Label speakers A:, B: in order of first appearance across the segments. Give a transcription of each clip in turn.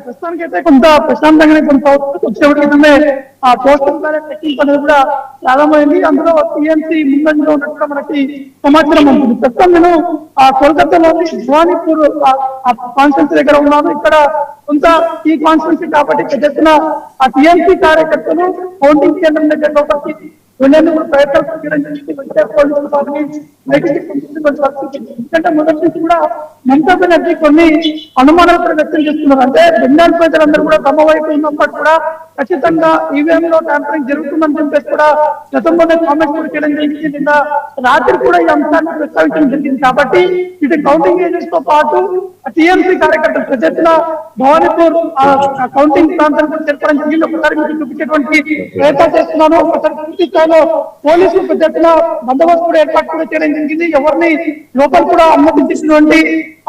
A: ప్రస్తుతానికి అయితే కొంత ప్రశాంతంగానే కొనసాగుతుంది. కొద్దిసేపటి క్రితమే ఆ పోస్టల్ బ్యాలెట్ టెక్నింగ్ అనేది కూడా ప్రారంభమైంది. అందులో టీఎంసీ ముందంజలో ఉన్నట్టుగా మనకి సమాచారం ఉంటుంది. ప్రస్తుతం నేను కోల్కతాలోని భవానీపూర్ కాన్స్టిట్యూన్సీ దగ్గర ఉన్నాను. ఇక్కడ కొంత ఈ కాన్స్టిట్యూన్సీ కాబట్టి పెద్ద ఎత్తున ఆ టీఎంసీ కార్యకర్తలు కౌంటింగ్ కేంద్రం దగ్గర లోపలికి వెళ్ళేందుకు ప్రయత్నాలు చేయడం జరిగింది. పోలీసులు వారిని ఎందుకంటే మొదటి నుంచి కూడా మమతా బెనర్జీ కొన్ని అనుమానాలు కూడా వ్యక్తం చేస్తున్నారు. అంటే బెంగాల్ ప్రజలందరూ కూడా తమ వైపు ఉన్నప్పటి కూడా ఖచ్చితంగా ఈవీఎం లో ట్యాంపరింగ్ జరుగుతుందని చెప్పేసి కూడా గతంలోనే కామెంట్స్ కూడా చేయడం జరిగింది. నిన్న రాత్రి కూడా ఈ అంశాన్ని ప్రస్తావించడం జరిగింది. కాబట్టి ఇటు కౌంటింగ్ ఏజెంట్స్ తో పాటు టీఎంసీ కార్యకర్తలు పెద్ద ఎత్తున భవానీపూర్ కౌంటింగ్ ప్రాంతానికి చేర్పడం జరిగింది. ఒకసారి మీకు చూపించేటువంటి ప్రయత్నం చేస్తున్నాను. ఒకసారి పూర్తి స్థాయిలో పోలీసులు పెద్ద ఎత్తున బందోబస్తు కూడా ఏర్పాటు కూడా చేయడం జరిగింది. ఎవరిని లోపల కూడా అనుమతించినటువంటి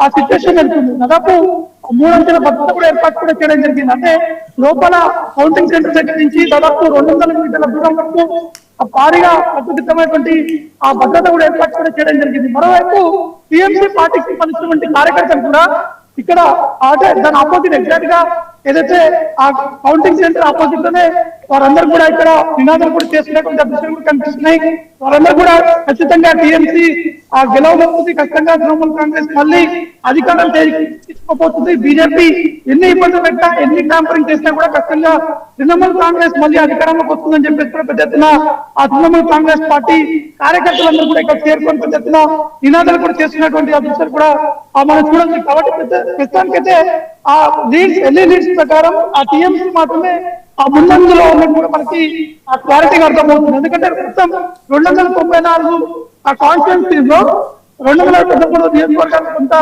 A: ఆ సిచ్యువేషన్ జరుగుతుంది. దాదాపు 300 భద్రత కూడా ఏర్పాటు కూడా చేయడం జరిగింది. అంటే లోపల కౌంటింగ్ సెంటర్ దగ్గర నుంచి దాదాపు 200 మీటర్ల దూరం వరకు భారీగా కట్టుదిట్టమైనటువంటి ఆ భద్రత కూడా ఏర్పాటు కూడా చేయడం జరిగింది. మరోవైపు టీఎంసీ పార్టీకి సంబంధించినటువంటి కార్యకర్తలు కూడా ఇక్కడ అంటే దాని ఆపోజిట్ ఎగ్జాక్ట్ గా ఏదైతే ఆ కౌంటింగ్ సెంటర్ ఆపోజిట్ లోనే వారందరూ కూడా ఇక్కడ నినాదాలు కూడా చేసుకునేటువంటి దృశ్యాలు కూడా కనిపిస్తున్నాయి. వారందరూ కూడా ఖచ్చితంగా టీఎంసీ ఆ గెలవబోతుంది. ఖచ్చితంగా తృణమూల్ కాంగ్రెస్ మళ్ళీ అధికారం తీసుకోబోతుంది. బీజేపీ ఎన్ని ఇబ్బందులు పెట్టా ఎన్ని ట్యాంపరింగ్ చేసినా కూడా ఖచ్చితంగా తృణమూల్ కాంగ్రెస్ మళ్ళీ అధికారంలోకి వస్తుందని చెప్పేసి కూడా పెద్ద ఎత్తున ఆ తృణమూల్ కాంగ్రెస్ పార్టీ కార్యకర్తలందరూ కూడా ఇక్కడ చేరుకొని పెద్ద ఎత్తున నినాదాలు కూడా చేస్తున్నటువంటి ఆ దృశ్యాలు కూడా మనం చూడొచ్చు. కాబట్టి ప్రస్తుతానికైతే ఆ ఎన్ని లీడ్స్ ప్రకారం ఆ టీఎంసీ మాత్రమే ఆ ముందంజలో ఉన్నట్టు కూడా మనకి ఆ క్లారిటీగా అర్థమవుతుంది. ఎందుకంటే ప్రస్తుతం 294 ఆ కాన్స్టిట్యున్సీలో 213 నియోజకవర్గాలకు కొంత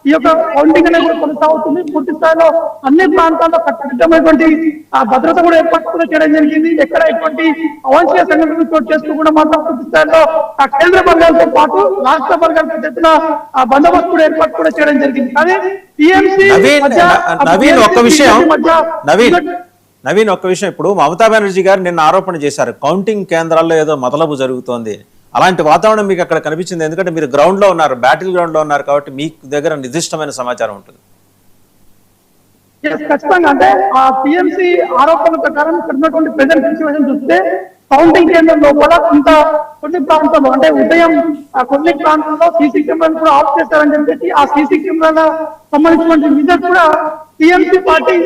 A: ఈ యొక్క కౌంటింగ్ అనేది కూడా కొనసాగుతుంది. పూర్తి స్థాయిలో అన్ని ప్రాంతాల్లో కట్టుదిట్టమైనటువంటి ఆ భద్రత కూడా ఏర్పాటు కూడా చేయడం జరిగింది. ఎక్కడ ఎటువంటి అవాంఛనీయ సంఘటనలు చోటు చేస్తూ కూడా మాత్రం పూర్తి స్థాయిలో ఆ కేంద్ర వర్గాలతో పాటు రాష్ట్ర వర్గాలకు చెందిన ఆ బందోబస్తు కూడా ఏర్పాటు కూడా చేయడం జరిగింది. కానీ టీఎంసీ
B: నవీన్ ఒక్క విషయం, ఇప్పుడు మమతా బెనర్జీ గారు నిన్న ఆరోపణ చేశారు కౌంటింగ్ కేంద్రాల్లో ఏదో మతలబు జరుగుతోంది. అలాంటి వాతావరణం మీకు అక్కడ కనిపించింది? ఎందుకంటే మీరు గ్రౌండ్ లో ఉన్నారు, బ్యాటిల్ గ్రౌండ్ లో ఉన్నారు కాబట్టి మీకు దగ్గర నిర్దిష్టమైన సమాచారం ఉంటుంది.
A: ఖచ్చితంగా అంటే ఆ టీఎంసీ ఆరోపణల ప్రకారం ఇక్కడ ఉన్నటువంటి ప్రెజెంట్ సిచ్యువేషన్ చూస్తే కౌంటింగ్ కేంద్రంలో కూడా కొన్ని ప్రాంతాల్లో అంటే ఉదయం కొన్ని ప్రాంతాల్లో సీసీ కెమెరాలు కూడా ఆఫ్ చేశారని చెప్పేసి ఆ సీసీ కెమెరాల సంబంధించినటువంటి విజువల్స్ కూడా టీఎంసీ పార్టీ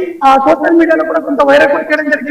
A: సోషల్ మీడియాలో కూడా కొంత వైరల్ చేయడం జరిగింది.